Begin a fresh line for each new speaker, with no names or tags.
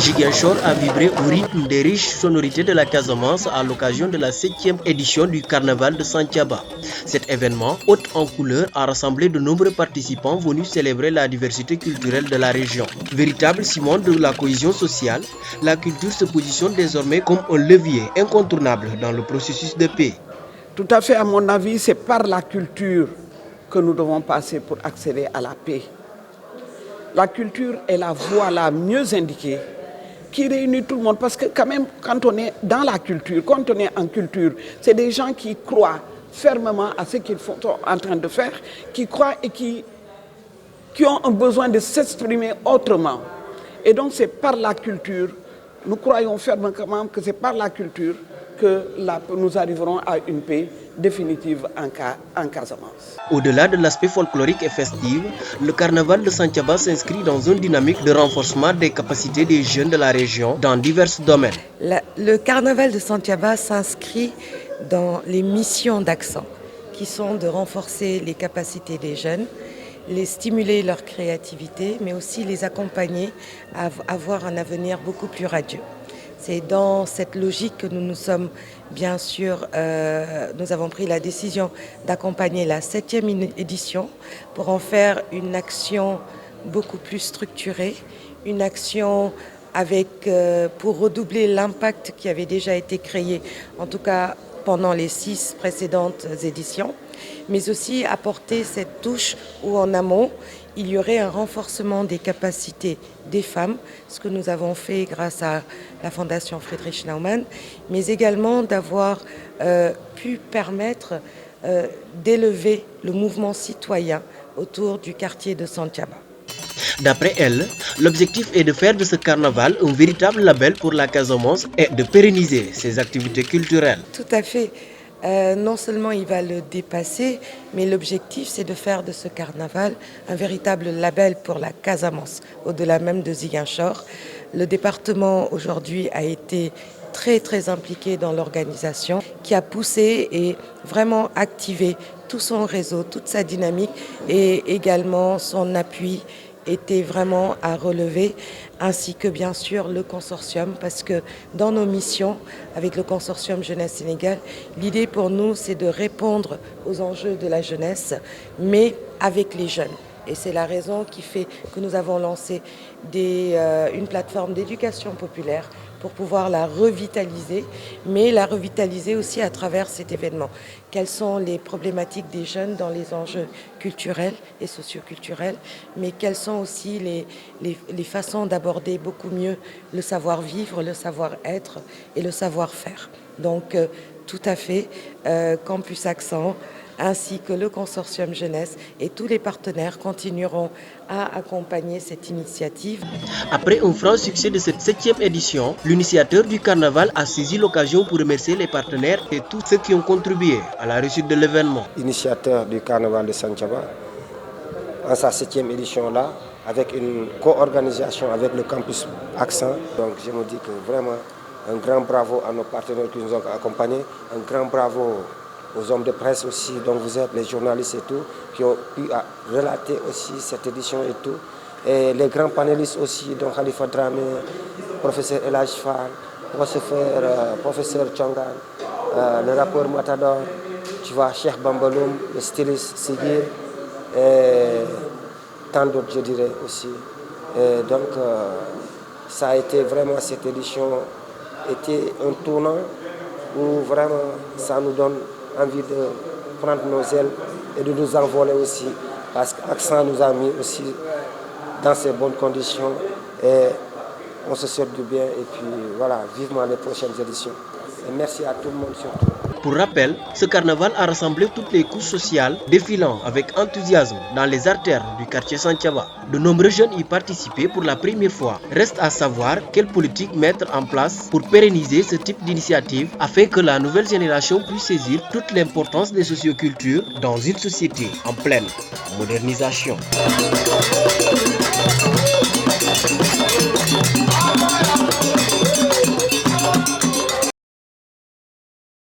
Ziguinchor a vibré au rythme des riches sonorités de la Casamance à l'occasion de la 7e édition du carnaval de Santhiaba. Cet événement, haut en couleur, a rassemblé de nombreux participants venus célébrer la diversité culturelle de la région. Véritable ciment de la cohésion sociale, la culture se positionne désormais comme un levier incontournable dans le processus de paix.
Tout à fait, à mon avis, c'est par la culture que nous devons passer pour accéder à la paix. La culture est la voie la mieux indiquée qui réunit tout le monde. Parce que quand même, quand on est dans la culture, quand on est en culture, c'est des gens qui croient fermement à ce qu'ils sont en train de faire, qui croient et qui ont un besoin de s'exprimer autrement. Et donc c'est par la culture, nous croyons fermement que c'est par la culture que nous arriverons à une paix définitive en Casamance.
Au-delà de l'aspect folklorique et festif, le carnaval de Santhiaba s'inscrit dans une dynamique de renforcement des capacités des jeunes de la région dans divers domaines.
Le carnaval de Santhiaba s'inscrit dans les missions d'Accent, qui sont de renforcer les capacités des jeunes, les stimuler leur créativité, mais aussi les accompagner à avoir un avenir beaucoup plus radieux. C'est dans cette logique que nous sommes, bien sûr, nous avons pris la décision d'accompagner la 7e édition pour en faire une action beaucoup plus structurée, une action pour redoubler l'impact qui avait déjà été créé, en tout cas pendant les 6 précédentes éditions, mais aussi apporter cette touche où en amont, il y aurait un renforcement des capacités des femmes, ce que nous avons fait grâce à la Fondation Friedrich Naumann, mais également d'avoir pu permettre d'élever le mouvement citoyen autour du quartier de Santhiaba.
D'après elle, l'objectif est de faire de ce carnaval un véritable label pour la Casamance et de pérenniser ses activités culturelles.
Tout à fait. Non seulement il va le dépasser, mais l'objectif c'est de faire de ce carnaval un véritable label pour la Casamance, au-delà même de Ziguinchor. Le département aujourd'hui a été très impliqué dans l'organisation, qui a poussé et vraiment activé tout son réseau, toute sa dynamique et également son appui était vraiment à relever, ainsi que bien sûr le consortium, parce que dans nos missions avec le consortium Jeunesse Sénégal, l'idée pour nous c'est de répondre aux enjeux de la jeunesse, mais avec les jeunes. Et c'est la raison qui fait que nous avons lancé une plateforme d'éducation populaire pour pouvoir la revitaliser, mais la revitaliser aussi à travers cet événement. Quelles sont les problématiques des jeunes dans les enjeux culturels et socioculturels, mais quelles sont aussi les façons d'aborder beaucoup mieux le savoir-vivre, le savoir-être et le savoir-faire. Donc tout à fait, Campus Accent, ainsi que le consortium jeunesse et tous les partenaires continueront à accompagner cette initiative.
Après un franc succès de cette 7e édition, l'initiateur du carnaval a saisi l'occasion pour remercier les partenaires et tous ceux qui ont contribué à la réussite de l'événement.
Initiateur du carnaval de Santhiaba, en sa 7e édition-là, avec une co-organisation avec le campus Accent. Donc je me dis que vraiment un grand bravo à nos partenaires qui nous ont accompagnés, un grand bravo aux hommes de presse aussi, dont vous êtes les journalistes et tout, qui ont pu relater aussi cette édition et tout. Et les grands panélistes aussi, dont Khalifa Dramé, professeur El Hadj Fall, professeur Chongan, le rappeur Matador, tu vois, Cheikh Bambaloum, le styliste Sigir, et tant d'autres je dirais aussi. Et donc ça a été vraiment, cette édition était un tournant où vraiment ça nous donne envie de prendre nos ailes et de nous envoler aussi, parce qu'Accent nous a mis aussi dans ces bonnes conditions et on se souhaite du bien et puis voilà, vivement les prochaines éditions. Et merci à tout le monde surtout.
Pour rappel, ce carnaval a rassemblé toutes les couches sociales, défilant avec enthousiasme dans les artères du quartier Santhiaba. De nombreux jeunes y participaient pour la première fois. Reste à savoir quelle politique mettre en place pour pérenniser ce type d'initiative afin que la nouvelle génération puisse saisir toute l'importance des sociocultures dans une société en pleine modernisation.